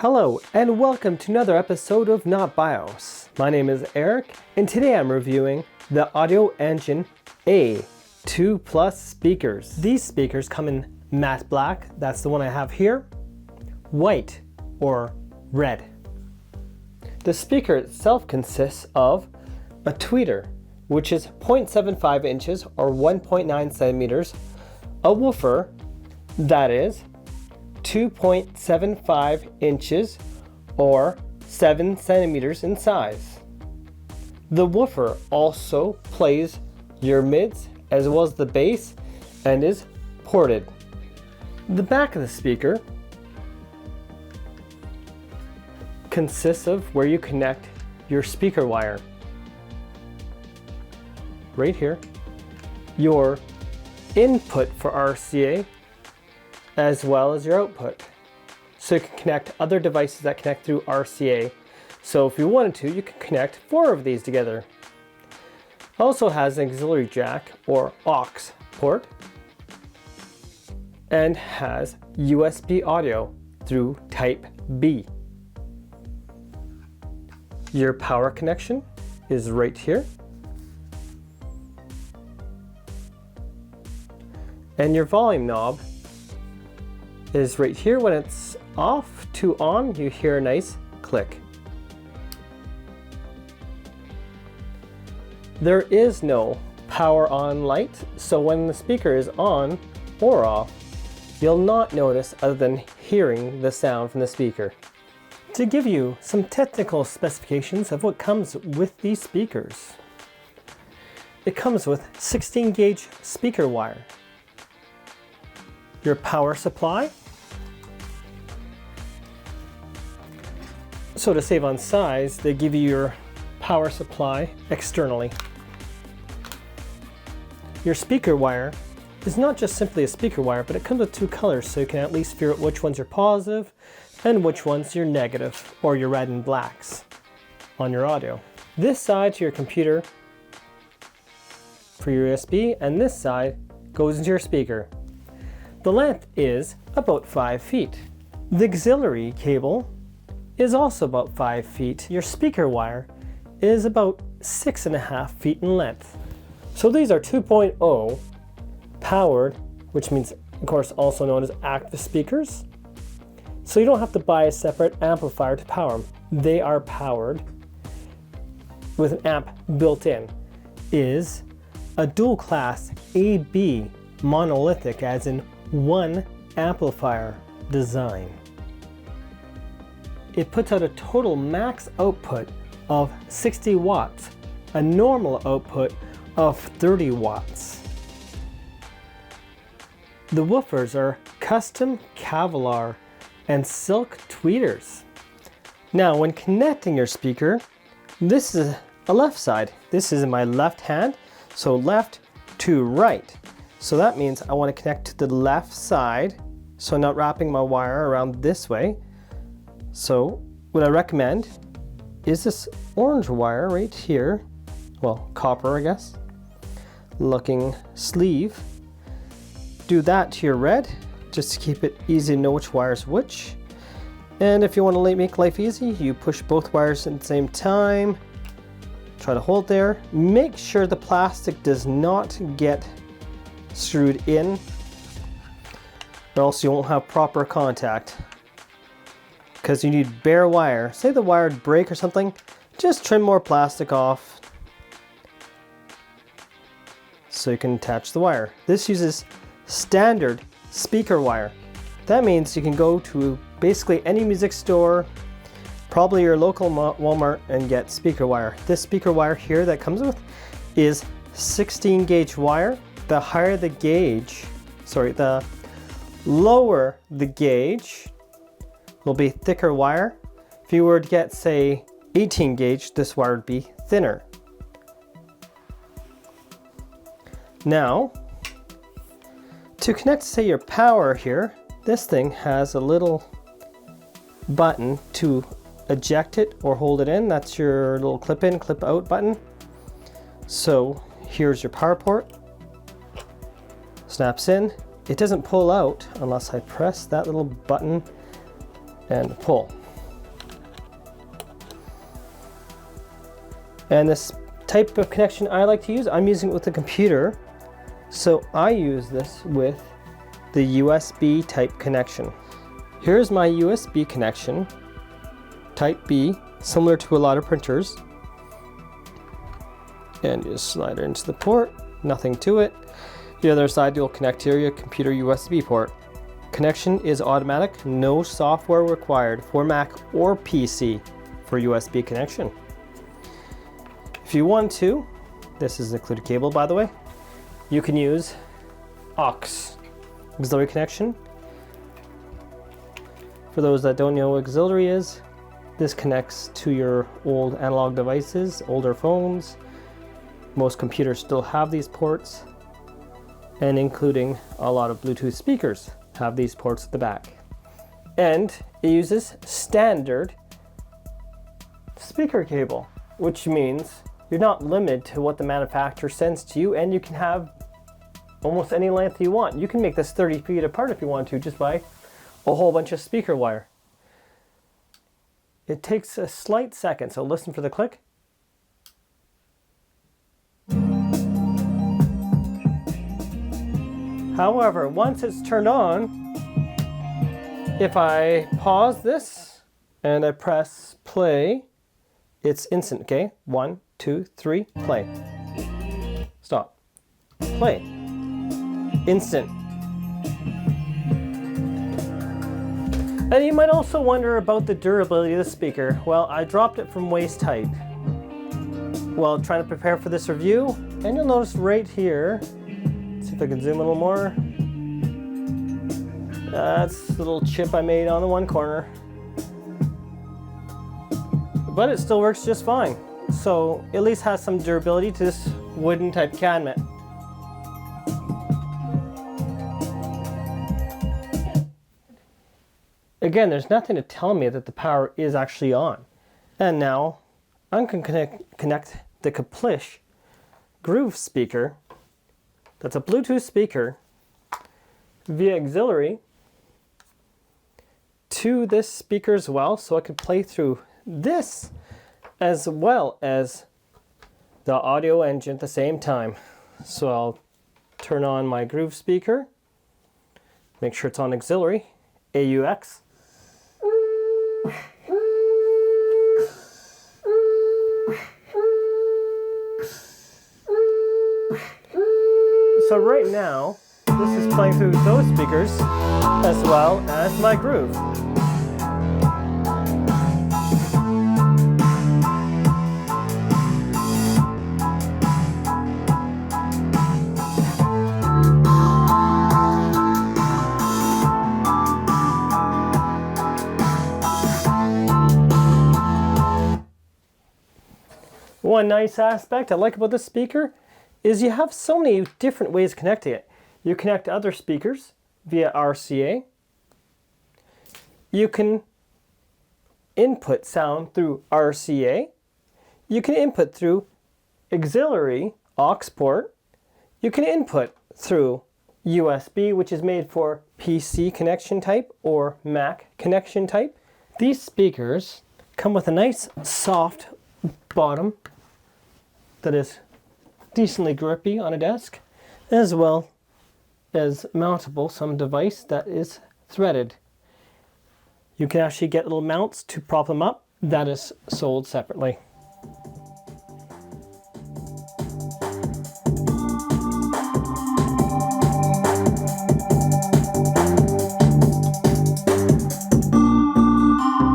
Hello and welcome to another episode of Not BIOS. My name is Eric and today I'm reviewing the Audiio Engine A2 Plus speakers. These speakers come in matte black, that's the one I have here, white or red. The speaker itself consists of a tweeter, which is 0.75 inches or 1.9 centimeters, a woofer that is 2.75 inches or 7 centimeters in size. The woofer also plays your mids as well as the bass and is ported. The back of the speaker consists of where you connect your speaker wire. Right here, your input for RCA as well as your output. So you can connect other devices that connect through RCA. So if you wanted to, you can connect 4 of these together. Also has an auxiliary jack or aux port and has USB audio through Type B. Your power connection is right here. And your volume knob is right here. When it's off to on, you hear a nice click. There is no power on light, so when the speaker is on or off, you'll not notice other than hearing the sound from the speaker. To give you some technical specifications of what comes with these speakers, it comes with 16 gauge speaker wire, your power supply. So to save on size, they give you your power supply externally. Your speaker wire is not just simply a speaker wire, but it comes with 2 colors, so you can at least figure out which ones are positive and which ones you're negative, or your red and blacks on your audio. This side to your computer for your USB, and this side goes into your speaker. The length is about 5 feet. The auxiliary cable is also about 5 feet. Your speaker wire is about 6.5 feet in length. So these are 2.0 powered, which means of course also known as active speakers. So you don't have to buy a separate amplifier to power them. They are powered with an amp built in. Is a dual class AB monolithic, as in one amplifier design. It puts out a total max output of 60 watts, a normal output of 30 watts. The woofers are custom Kevlar and silk tweeters. Now when connecting your speaker, this is a left side. This is in my left hand, so left to right. So that means I want to connect to the left side, so I'm not wrapping my wire around this way. So what I recommend is this orange wire right here, well, copper I guess, looking sleeve. Do that to your red, just to keep it easy to know which wire is which. And if you want to make life easy, you push both wires at the same time. Try to hold there. Make sure the plastic does not get screwed in, or else you won't have proper contact. Because you need bare wire. Say the wire would break or something, just trim more plastic off so you can attach the wire. This uses standard speaker wire. That means you can go to basically any music store, probably your local Walmart, and get speaker wire. This speaker wire here that comes with is 16 gauge wire. The higher the gauge, the lower the gauge will be thicker wire. If you were to get, say, 18 gauge, this wire would be thinner. Now, to connect, say, your power here, this thing has a little button to eject it or hold it in. That's your little clip in, clip out button. So here's your power port. Snaps in. It doesn't pull out unless I press that little button and pull. And this type of connection I like to use, I'm using it with the computer. So I use this with the USB type connection. Here's my USB connection, type B, similar to a lot of printers. And you just slide it into the port, nothing to it. The other side you'll connect to your computer USB port. Connection is automatic, no software required for Mac or PC for USB connection. If you want to, this is included cable by the way, you can use aux, auxiliary connection. For those that don't know what auxiliary is, this connects to your old analog devices, older phones. Most computers still have these ports, and including a lot of Bluetooth speakers have these ports at the back. And it uses standard speaker cable, which means you're not limited to what the manufacturer sends to you, and you can have almost any length you want. You can make this 30 feet apart if you want to, just by a whole bunch of speaker wire. It takes a slight second, so listen for the click. However, once it's turned on, if I pause this and I press play, it's instant, okay? 1, 2, 3, play. Stop. Play. Instant. And you might also wonder about the durability of the speaker. Well, I dropped it from waist height while trying to prepare for this review, and you'll notice right here, see if I can zoom a little more. That's the little chip I made on the one corner. But it still works just fine. So at least has some durability to this wooden type cabinet. Again, there's nothing to tell me that the power is actually on. And now I'm going to connect the Cavix Groove speaker, that's a Bluetooth speaker, via auxiliary to this speaker as well, so I can play through this as well as the audio engine at the same time. So I'll turn on my Groove speaker, make sure it's on auxiliary, AUX. So right now, this is playing through those speakers as well as my Groove. One nice aspect I like about this speaker is you have so many different ways of connecting it. You connect to other speakers via RCA. You can input sound through RCA. You can input through auxiliary aux port. You can input through USB, which is made for PC connection type or Mac connection type. These speakers come with a nice soft bottom that is decently grippy on a desk, as well as mountable some device that is threaded. You can actually get little mounts to prop them up. That is sold separately.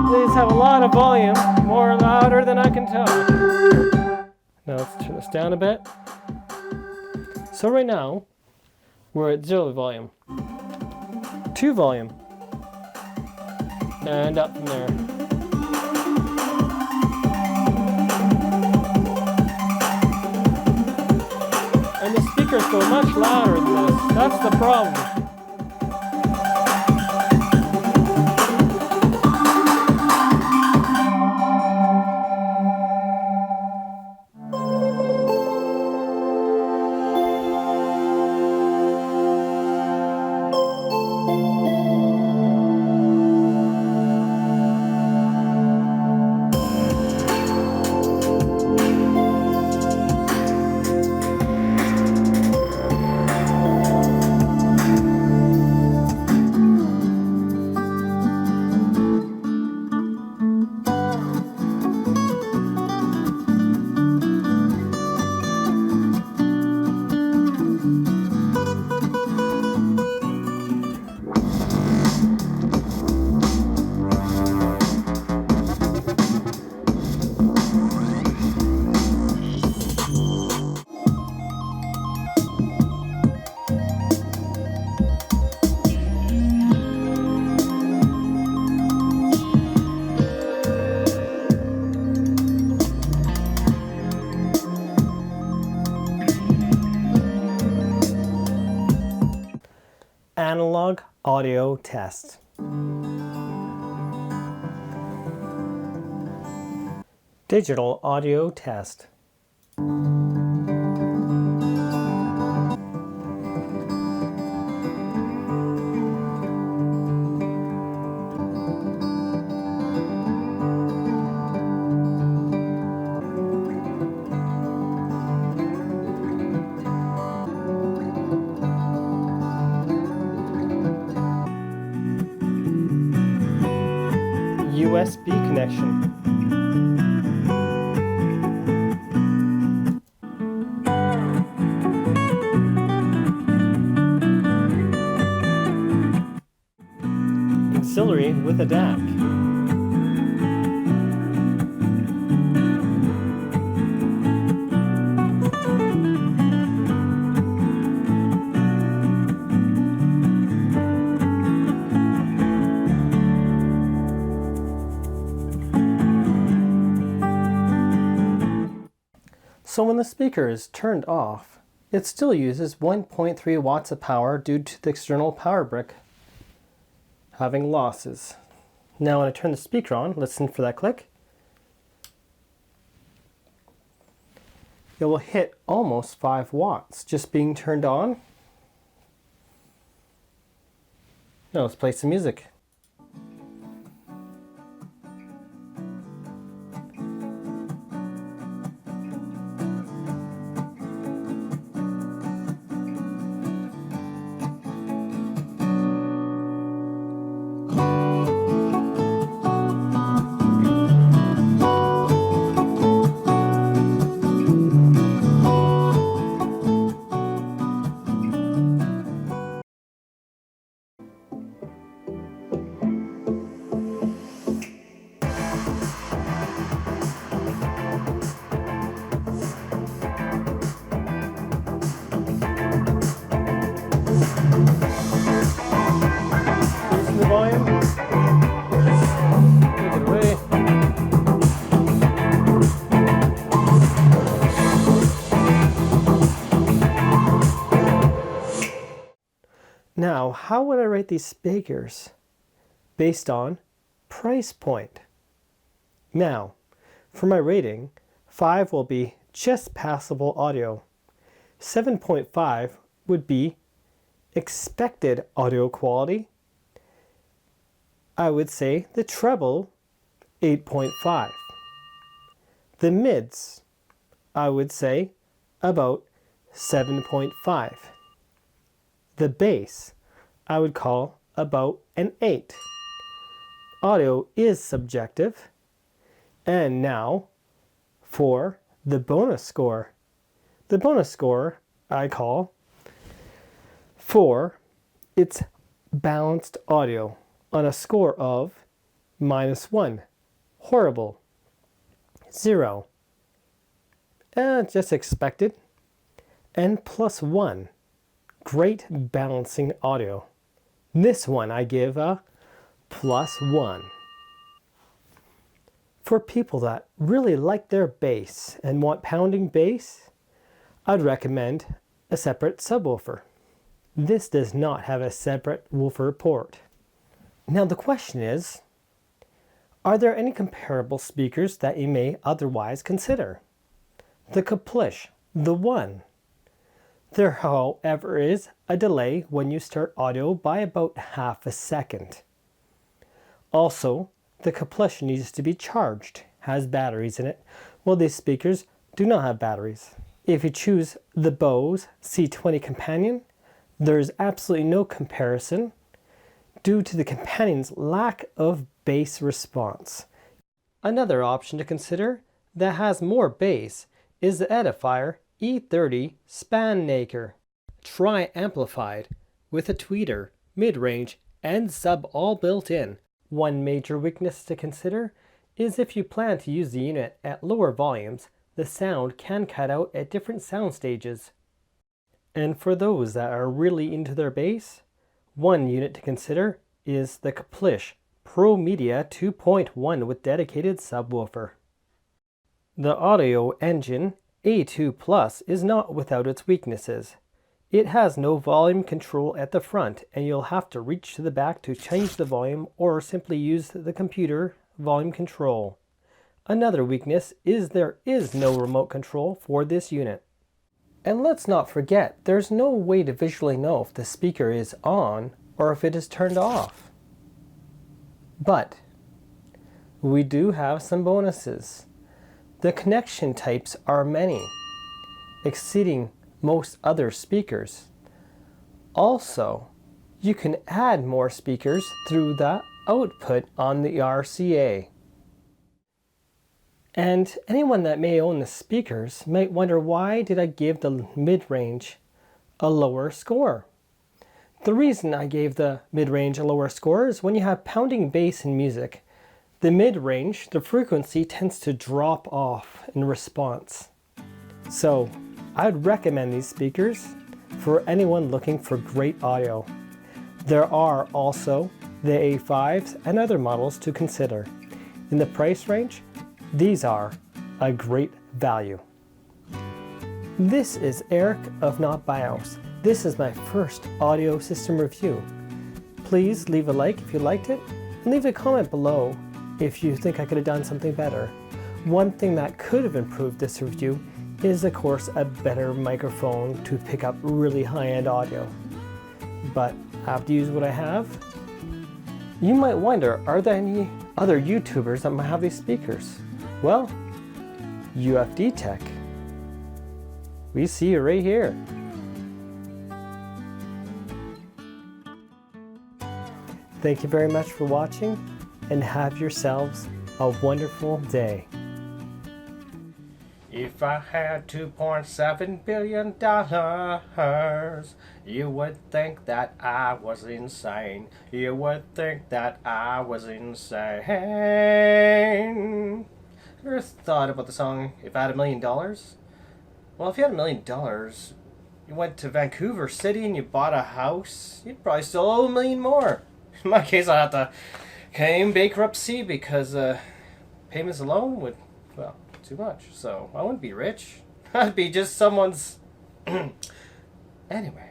These have a lot of volume, more louder than I can talk. Now let's turn this down a bit. So right now, we're at 0 volume, 2 volume, and up from there. And the speakers go much louder than this. That's the problem. analog audio test. Digital audio test. USB connection. Auxiliary with a DAC. So when the speaker is turned off, it still uses 1.3 watts of power due to the external power brick having losses. Now when I turn the speaker on, listen for that click. It will hit almost 5 watts just being turned on. Now let's play some music. Now, how would I rate these speakers? Based on price point. Now, for my rating, 5 will be just passable audio. 7.5 would be expected audio quality. I would say the treble, 8.5. The mids, I would say about 7.5. The bass, I would call about an 8. Audio is subjective. And now for the bonus score. The bonus score I call for its balanced audio on a score of -1, horrible, 0, just expected, and +1, great balancing audio. This one I give a +1. For people that really like their bass and want pounding bass, I'd recommend a separate subwoofer. This does not have a separate woofer port. Now the question is, are there any comparable speakers that you may otherwise consider? The Cavix, the One. There, however, is a delay when you start audio by about half a second. Also, the Cavix needs to be charged, has batteries in it, while these speakers do not have batteries. If you choose the Bose C20 Companion, there is absolutely no comparison due to the Companion's lack of bass response. Another option to consider that has more bass is the Edifier E30 Spannaker, tri-amplified with a tweeter, mid-range, and sub all built in. One major weakness to consider is if you plan to use the unit at lower volumes, the sound can cut out at different sound stages. And for those that are really into their bass, one unit to consider is the Cavix Pro Media 2.1 with dedicated subwoofer. The Audiio engine A2 Plus is not without its weaknesses. It has no volume control at the front, and you'll have to reach to the back to change the volume or simply use the computer volume control. Another weakness is there is no remote control for this unit. And let's not forget, there's no way to visually know if the speaker is on or if it is turned off. But we do have some bonuses. The connection types are many, exceeding most other speakers. Also, you can add more speakers through the output on the RCA. And anyone that may own the speakers might wonder, why did I give the mid-range a lower score? The reason I gave the mid-range a lower score is when you have pounding bass in music, the mid-range, the frequency tends to drop off in response. So I would recommend these speakers for anyone looking for great audio. There are also the A5s and other models to consider. In the price range, these are a great value. This is Eric of Not BIOS. This is my first audio system review. Please leave a like if you liked it, and leave a comment below if you think I could have done something better. One thing that could have improved this review is, of course, a better microphone to pick up really high-end audio. But I have to use what I have. You might wonder, are there any other YouTubers that might have these speakers? Well, UFD Tech. We see you right here. Thank you very much for watching, and have yourselves a wonderful day. If I had $2.7 billion, you would think that I was insane. You would think that I was insane. Ever thought about the song, If I Had $1 Million? Well, if you had $1 million, you went to Vancouver City and you bought a house, you'd probably still owe $1 million more. In my case, I'd have to claim bankruptcy because payments alone would, well, too much. So I wouldn't be rich. I'd be just someone's... Anyway.